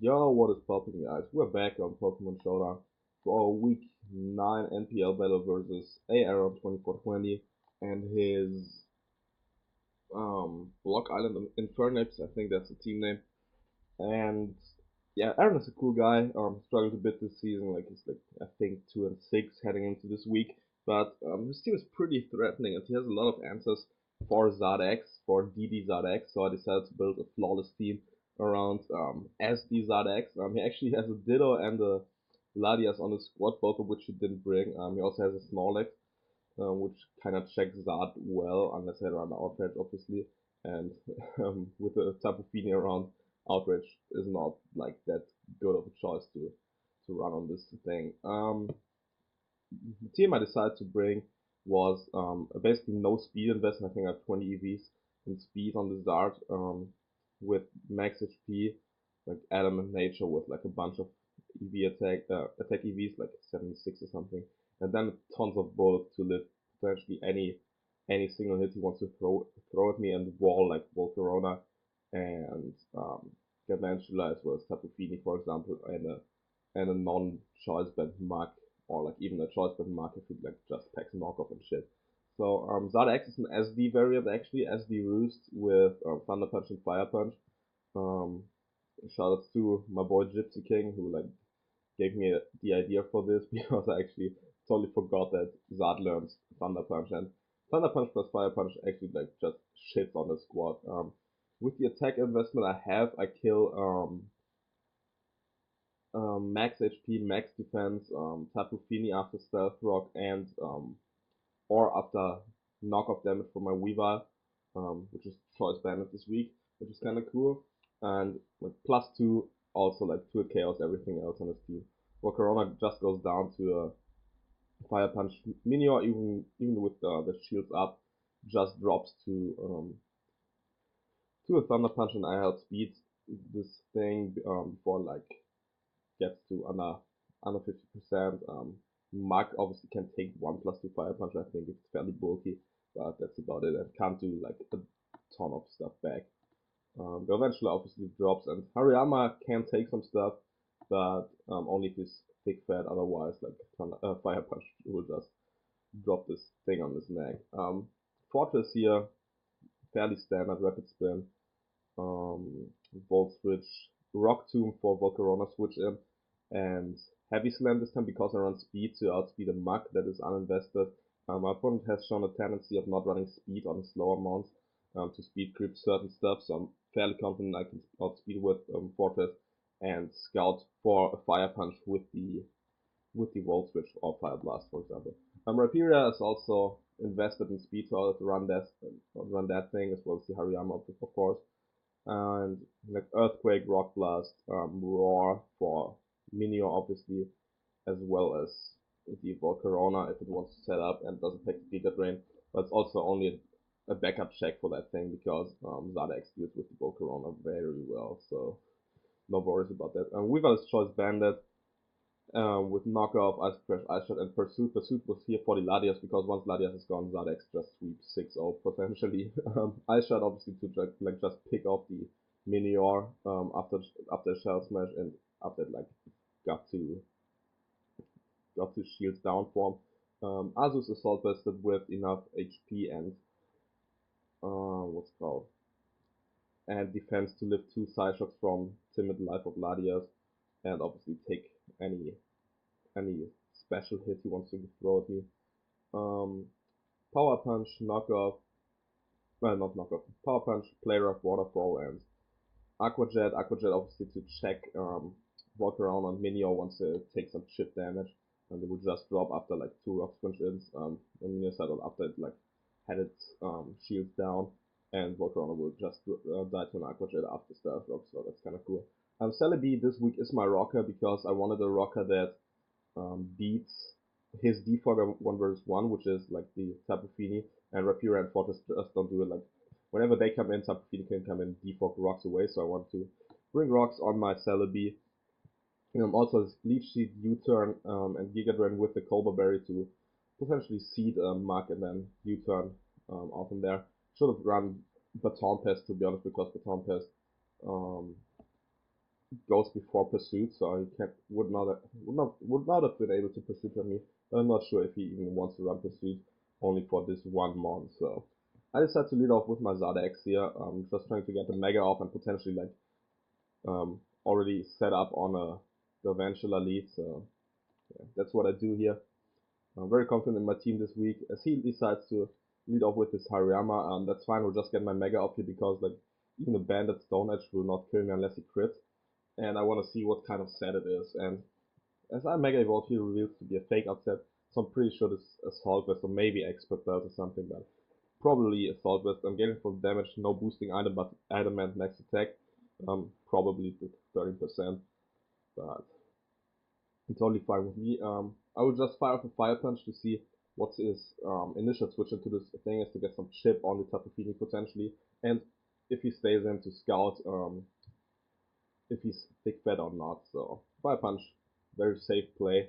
Yo, what is popping, guys? We're back on Pokemon Showdown for our Week 9 NPL battle versus Aaron 2420 and his Block Island Infernapes. I think that's the team name. And yeah, Aaron is a cool guy. Struggled a bit this season. Like he's like I think 2-6 heading into this week. But his team is pretty threatening, and he has a lot of answers for Zardex, for DD Zardex. So I decided to build a flawless team around SD Zardex. He actually has a Ditto and a Ladias on his squad, both of which he didn't bring. He also has a Snorlax, which kind of checks Zard well, unless I run Outrage, obviously. And with a Tapu Fini around, Outrage is not like that good of a choice to run on this thing. The team I decided to bring was basically no speed investment. I think I have 20 EVs in speed on the Zard, with max HP, like Adamant Nature with like a bunch of EV attack EVs, like 76 or something, and then tons of bullets to lift potentially any single hit he wants to throw at me, and wall like Volcarona and Gargantula as well as Tapu Fini, for example, and a non-choice band Mug, or like even a choice band Mug if he like just packs knockoff and shit. So Zardex is an SD variant, actually SD Roost with Thunder Punch and Fire Punch. Um, Shoutouts to my boy Gypsy King, who like gave me the idea for this because I actually totally forgot that Zard learns Thunder Punch, and Thunder Punch plus Fire Punch actually like just shits on the squad. With the attack investment I have, I kill max HP, max defense, Tapu Fini after Stealth Rock, and or after knockoff damage from my Weavile, which is choice banded this week, which is kind of cool. And like +2, also like 2 chaos everything else on his team. Well, Corona just goes down to a Fire Punch Minior, even with the shields up, just drops to a Thunder Punch, and I outspeed this thing before like gets to under 50%. Mug obviously can take 1+2 Fire Punch. I think it's fairly bulky, but that's about it. And can't do like a ton of stuff back. But eventually obviously drops, and Hariyama can take some stuff, but only if he's thick fat. Otherwise, like Fire Punch will just drop this thing on his neck. Fortress here, fairly standard Rapid Spin. Volt Switch, Rock Tomb for Volcarona switch in, and Heavy Slam this time because I run speed to outspeed a Mug that is uninvested. My opponent has shown a tendency of not running speed on slower mounts, to speed creep certain stuff, so I'm fairly confident I can outspeed with Fortress and scout for a Fire Punch with the Volt Switch or Fire Blast, for example. Rapiria is also invested in speed, so to run that thing as well as the Hariyama, of course. And like Earthquake, Rock Blast, Roar for Minior, obviously, as well as the Volcarona if it wants to set up and doesn't take the Giga Drain. But it's also only a backup check for that thing because Zardex deals with the Volcarona very well, so no worries about that. Weaver's Choice Bandit, with knockoff, Ice Crash, Ice Shot, and Pursuit. Pursuit was here for the Ladias because once Ladias is gone, Zardex just sweeps 6-0 potentially. Ice Shot obviously to like just pick off the Minior after Shell Smash, and after it like got to shields down form. Azus Assault Vested with enough HP and what's it called, and defense to lift 2 Psyshocks from Timid Life of Ladias, and obviously take any special hit he wants to throw at me. Power Punch, knockoff, well not knockoff, Power Punch, Play Rough, Waterfall, and Aqua Jet. Aqua Jet obviously to check walk around on Minior once they take some chip damage, and they would just drop after like 2 Rock Sponge ins on Minior side, or after it like had its shields down, and Volcarona will just die to an Aqua Jet after Stealth Rock, so that's kind of cool. Celebi this week is my rocker because I wanted a rocker that beats his defogger 1 vs 1, which is like the Tapu Fini, and Rapira and Fortress just don't do it. Like whenever they come in, Tapu Fini can come in, defog rocks away. So I want to bring rocks on my Celebi. Also his Bleach Seed, U-turn, and Giga Drain with the Cobra Berry to potentially seed Mug and then U-turn off from there. Should have run Baton Pest, to be honest, because Baton Pest goes before pursuit, so he can would not have been able to pursue from me. But I'm not sure if he even wants to run pursuit only for this one mon. So I decided to lead off with my Zardex here, just trying to get the mega off and potentially like already set up on a Garvantula lead. So yeah, that's what I do here. I'm very confident in my team this week. As he decides to lead off with this Hariyama, that's fine. We'll just get my mega up here because like even the bandit Stone Edge will not kill me unless he crits. And I want to see what kind of set it is. And as I mega evolve, he reveals to be a fake upset, so I'm pretty sure this assault vest or maybe expert belt or something, but probably assault vest. I'm getting full damage, no boosting item, but item and max attack. Probably 30%, but it's totally fine with me. I will just fire off a fire punch to see what his initial switch into this thing is to get some chip on the Tapu Fini potentially, and if he stays in to scout if he's thick fat or not. So fire punch, very safe play.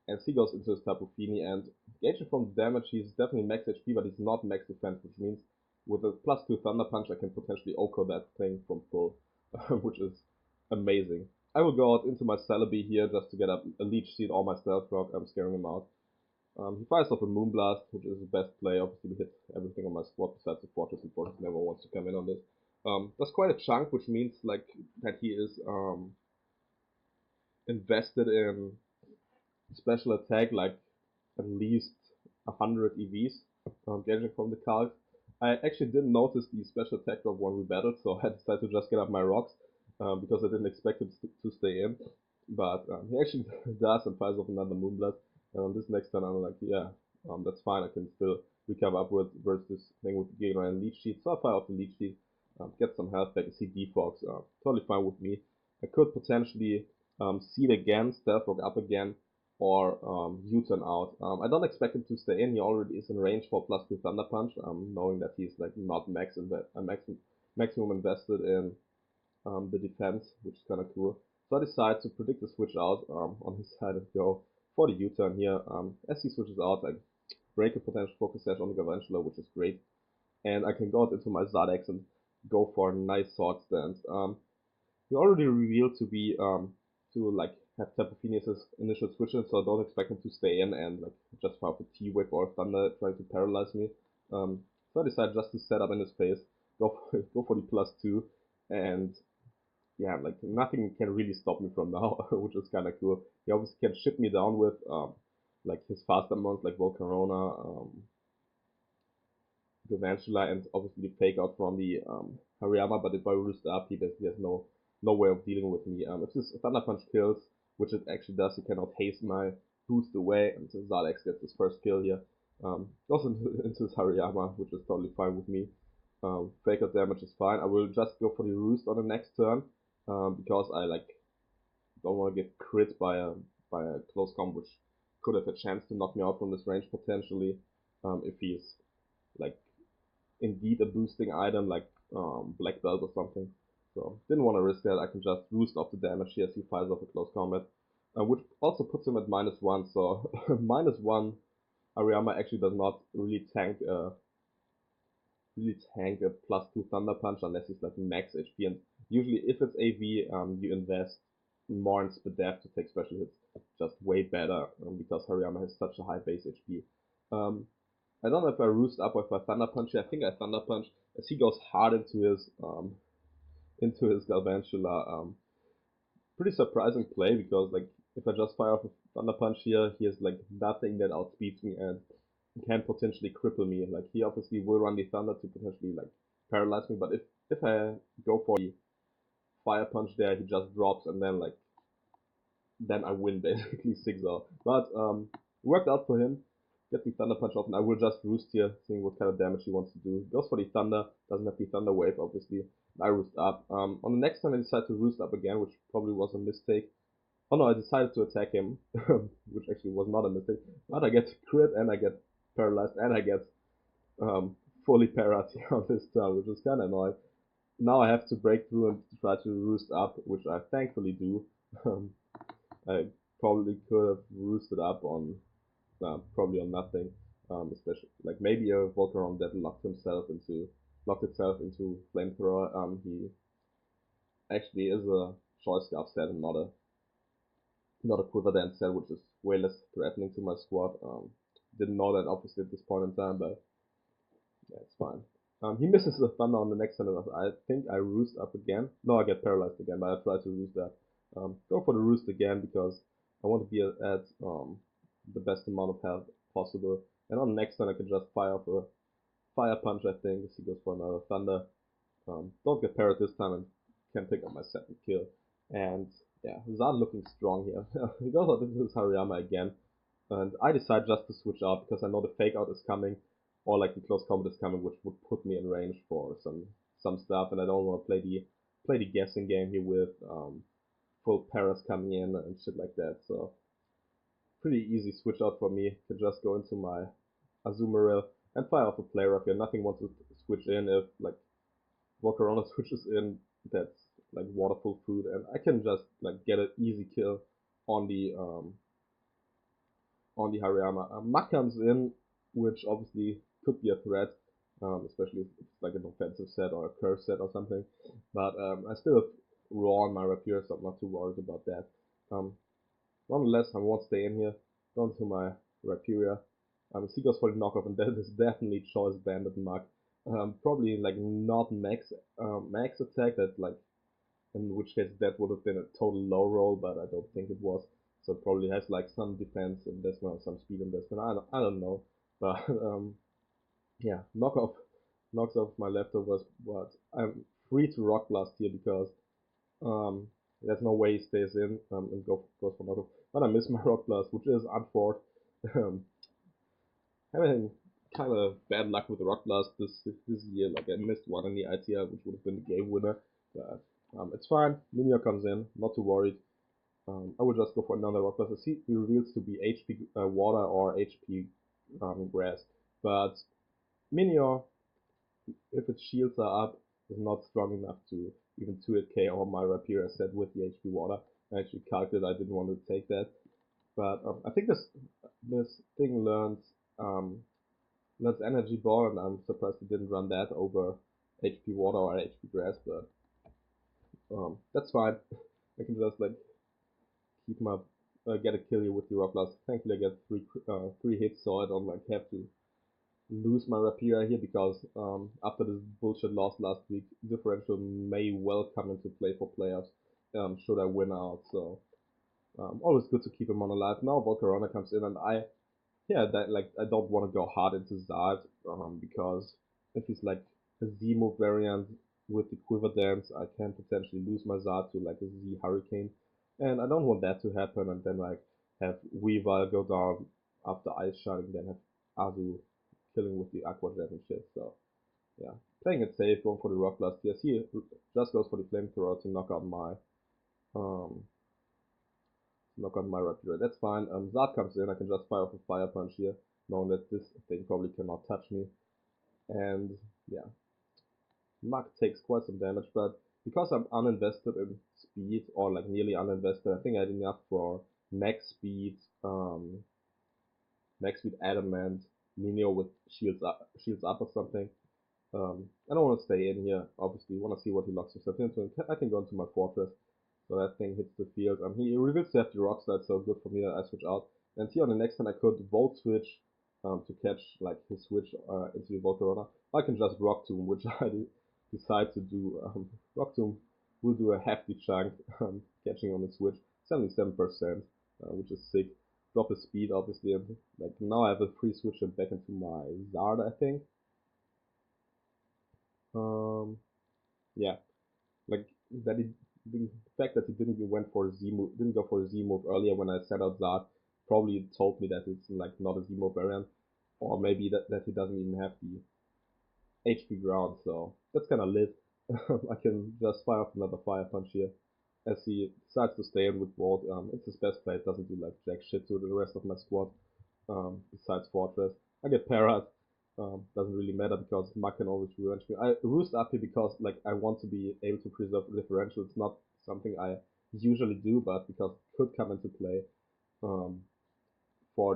And he goes into his Tapu Fini and gauging from the damage, he's definitely max HP, but he's not max defense, which means with a +2 Thunder Punch, I can potentially OHKO that thing from full, which is amazing. I will go out into my Celebi here just to get a Leech Seed or my Stealth Rock. I'm scaring him out. He fires off a Moonblast, which is the best play. Obviously, we hit everything on my squad besides the Fortress, and Fortress never wants to come in on this. That's quite a chunk, which means like that he is invested in special attack, like at least 100 EVs, gauging from the card. I actually didn't notice the special attack drop when we battled, so I decided to just get up my rocks because I didn't expect him to stay in. But he actually does and fires off another Moonblast. And on this next turn, I'm like, yeah, that's fine. I can still recover upwards versus this thing with the Giga and Leech Sheet. So I fire off the Leech Sheet, get some health back. I see Defox, totally fine with me. I could potentially seed again, Stealth Rock up again, or U-turn out. I don't expect him to stay in. He already is in range for +2 Thunder Punch, knowing that he's like not maximum invested in the defense, which is kind of cool. So I decide to predict the switch out on his side and go for the U-turn here. As he switches out, I break a potential focus sash on the Garvantula, which is great. And I can go out into my Zardex and go for a nice sword stance. He already revealed to be to like have Tapu Fini as his initial switcher, so I don't expect him to stay in and like just fire up a T-Wave or Thunder trying to paralyze me. So I decided just to set up in his face, go for the +2, and yeah, like nothing can really stop me from now, which is kind of cool. He obviously can ship me down with like his faster mons like Volcarona, the Vantula, and obviously the fake out from the Hariyama. But if I roost up, he basically has no way of dealing with me. If this Thunder Punch kills, which it actually does, he cannot haste my boost away, and so Zalex gets his first kill here. Goes into his Hariyama, which is totally fine with me. Fake out damage is fine. I will just go for the roost on the next turn because I like don't want to get crit by a close comp, which could have a chance to knock me out from this range potentially if he's like indeed a boosting item like Black Belt or something. So didn't want to risk that. I can just roost off the damage here as he fires off a close combat, which also puts him at -1. So -1 Ariyama actually does not really tank a +2 Thunder Punch unless he's like max HP. And usually if it's AV, you invest more in Spadef to take special hits just way better because Hariyama has such a high base HP. I don't know if I roost up or if I Thunder Punch. I think I Thunder Punch as he goes hard into his Galvantula. Pretty surprising play because like if I just fire off a Thunder Punch here, he has like nothing that outspeeds me and can potentially cripple me. Like he obviously will run the Thunder to potentially like paralyze me, but if I go for the Fire Punch there, he just drops and then I win basically 6-0. But worked out for him. Get the Thunder Punch off, and I will just roost here, seeing what kind of damage he wants to do. Goes for the Thunder, doesn't have the Thunder Wave, obviously. I roost up. On the next turn, I decide to roost up again, which probably was a mistake. Oh no, I decided to attack him, which actually was not a mistake. But I get crit, and I get paralyzed, and I get fully parried on this turn, which is kind of annoying. Now I have to break through and try to roost up, which I thankfully do. I probably could have roosted up on probably on nothing. Especially like maybe a Volcaron that locked itself into flamethrower. He actually is a choice scarf set and not a quiver dance set, which is way less threatening to my squad. Didn't know that obviously at this point in time, but yeah, it's fine. He misses the thunder on the next turn. I think I roost up again. No, I get paralyzed again, but I try to roost that. Go for the roost again because I want to be at the best amount of health possible. And on the next turn, I can just fire off a fire punch. I think as he goes for another thunder. Don't get parried this time and can pick up my second kill. And yeah, Zan looking strong here. He goes out into his Hariyama again. And I decide just to switch out because I know the fake out is coming, or like the close combat is coming, which would put me in range for some stuff, and I don't want to play the guessing game here with full paras coming in and shit like that. So pretty easy switch out for me to just go into my Azumarill and fire off a player up here. Nothing wants to switch in if like Volcarona switches in. That's like waterful food, and I can just like get an easy kill on the Hariyama. Mak comes in, which obviously could be a threat, especially if it's like an offensive set or a curve set or something. But I still have Raw on my rapier, so I'm not too worried about that. Um, Nonetheless, I won't stay in here. Go to my rapier. He goes for the knockoff, and that is definitely choice banded Mak. Probably like not max attack, that like in which case that would have been a total low roll, but I don't think it was. So it probably has like some defense investment or some speed investment. I don't know, but yeah, knocks off my leftovers, but I'm free to rock blast here because um there's no way he stays in and goes for knockoff. But I miss my rock blast, which is unfortunate. Um, Having kind of bad luck with the rock blast this year. Like I missed one in the ITR, which would have been the game winner, but it's fine. Minio comes in, not too worried. I would just go for another rock blast. He reveals to be HP water or HP grass, but Minio, if its shields are up, is not strong enough to even 2-hit KO my rapier as said with the HP water. I actually calculated I didn't want to take that, but I think this thing learns energy ball, and I'm surprised he didn't run that over HP water or HP grass, but that's fine. I can just like keep my get a kill here with the rock blast. Thankfully, I get three hits, so I don't like have to lose my rapier here because after this bullshit loss last week, differential may well come into play for playoffs. Should I win out? So always good to keep him on alive. Now Volcarona comes in, and that like I don't want to go hard into Zard because if he's like a Z move variant with the Quiver Dance, I can potentially lose my Zard to like a Z Hurricane, and I don't want that to happen. And then like have Weavile go down after Ice Sharding, then have Azu killing with the Aqua Jet and shit. So yeah, playing it safe, going for the Rock Blast. Yes, he just goes for the Flamethrower to um knock on my Rapier. That's fine. Zard comes in, I can just fire off a Fire Punch here, knowing that this thing probably cannot touch me. And yeah, Muk takes quite some damage, but because I'm uninvested in speed, or like nearly uninvested, I think I had enough for max speed, max speed Adamant, Minio with shields up or something. I don't want to stay in here, obviously. I want to see what he locks himself into. I can go into my fortress. So that thing hits the field. He reveals to have the rock slide, so good for me that I switch out. And here on the next turn I could Volt Switch to catch like his switch into the Volcarona. I can just Rock Tomb, which I decide to do. Rock Tomb will do a hefty chunk catching on the switch, 77%, which is sick. Drop his speed obviously, and like now I have a free switch and back into my Zard, I think. Um, yeah, like that he the fact that he didn't go for a Z move earlier when I set out Zard probably told me that it's like not a Z move variant, or maybe that he doesn't even have the HP ground. So that's kind of lit. I can just fire off another fire punch here as he decides to stay in with Vault. It's his best play. It doesn't do like jack shit to the rest of my squad. Besides Fortress, I get Parrot. Doesn't really matter because Muk can always revenge me. I roost up here because like I want to be able to preserve differential. It's not something I usually do, but because it could come into play um, for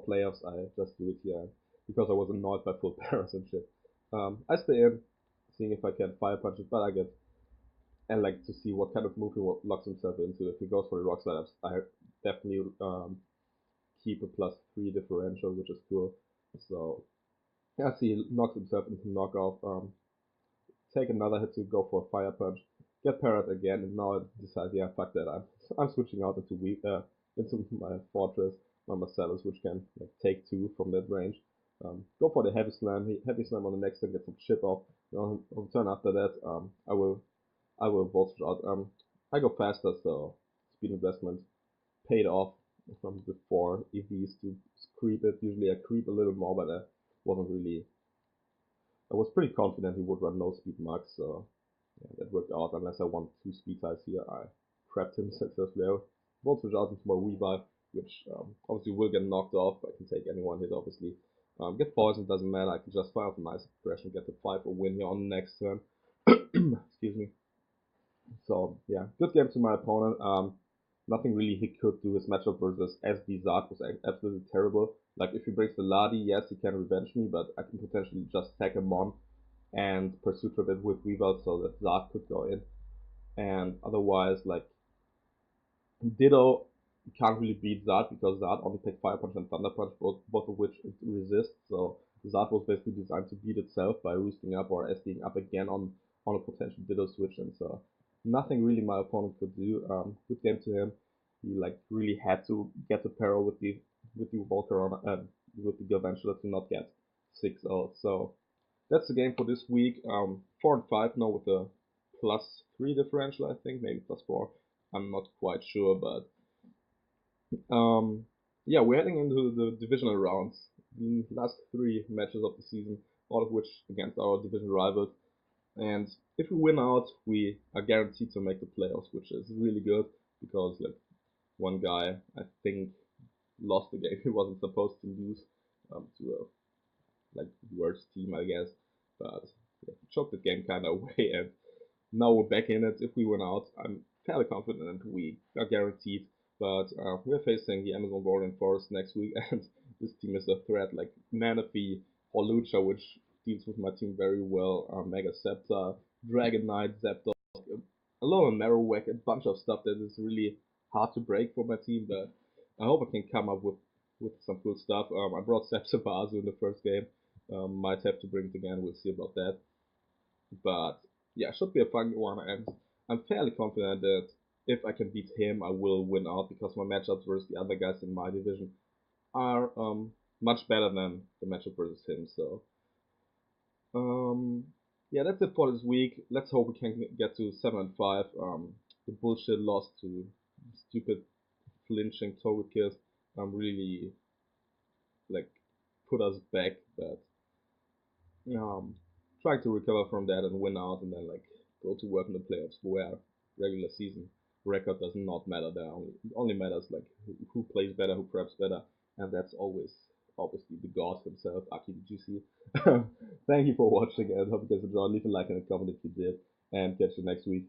playoffs, I just do it here because I was annoyed by full Paras and shit. I stay in, seeing if I can fire punch it, but I get and like to see what kind of move he locks himself into. If he goes for the rock slide, I definitely keep a +3 differential, which is cool. So yeah, I see he knocks himself into knockoff. Take another hit to go for a fire punch, get parried again, and now I decide, yeah, fuck that. I'm switching out into into my fortress, my Marcellus, which can like, take two from that range. Go for the heavy slam. Heavy slam on the next turn, get some chip off. On turn after that, I will voltage out. I go faster, so speed investment paid off from the four EVs to creep it. Usually I creep a little more, but I wasn't really. I was pretty confident he would run no speed max, so yeah, that worked out. Unless I want two speed ties here, I trapped him successfully. I voltage out into my revive, which obviously will get knocked off. I can take any one hit, obviously. Get poisoned, doesn't matter. I can just fire off a nice aggression, get the 5 or win here on the next turn. Excuse me. So yeah, good game to my opponent. Nothing really he could do. His matchup versus SD Zard was absolutely terrible. Like if he breaks the Ladi, yes, he can revenge me, but I can potentially just tag him on and pursue trip it with Weavile so that Zard could go in. And otherwise, like Ditto can't really beat Zard because Zard only takes Fire Punch and Thunder Punch, both of which it resists. So Zard was basically designed to beat itself by roosting up or SDing up again on a potential Ditto switch, and so nothing really my opponent could do. Good game to him. He like really had to get the peril with the Volcaron with the Galvantula to not get 6-0. So that's the game for this week. 4 and 5 now with a +3 differential, I think, maybe +4. I'm not quite sure, but yeah, we're heading into the divisional rounds. The last three matches of the season, all of which against our division rivals. And if we win out, we are guaranteed to make the playoffs, which is really good because like one guy I think lost the game he wasn't supposed to lose to a like worst team, I guess. But yeah, he choked the game kind of away, and now we're back in it. If we win out, I'm fairly confident we are guaranteed. But we're facing the Amazon Warden Forest next week, and this team is a threat like Manaphy or Lucha, which deals with my team very well. Mega Scepter, Dragon Knight, Zapdos, a lot of Marowak, a bunch of stuff that is really hard to break for my team. But I hope I can come up with some cool stuff. I brought Sepsibazu in the first game. Might have to bring it again. We'll see about that. But yeah, should be a fun one, and I'm fairly confident that if I can beat him, I will win out because my matchups versus the other guys in my division are much better than the matchup versus him. So um, yeah, that's it for this week. Let's hope we can get to 7 and 5. The bullshit loss to stupid flinching Togekiss really like put us back, but um, trying to recover from that and win out, and then like go to work in the playoffs where regular season record does not matter. There only matters like who plays better, who preps better, and that's always obviously the god himself, Aki GC. Thank you for watching, and hope you guys enjoyed. Leave a like and a comment if you did, and catch you next week.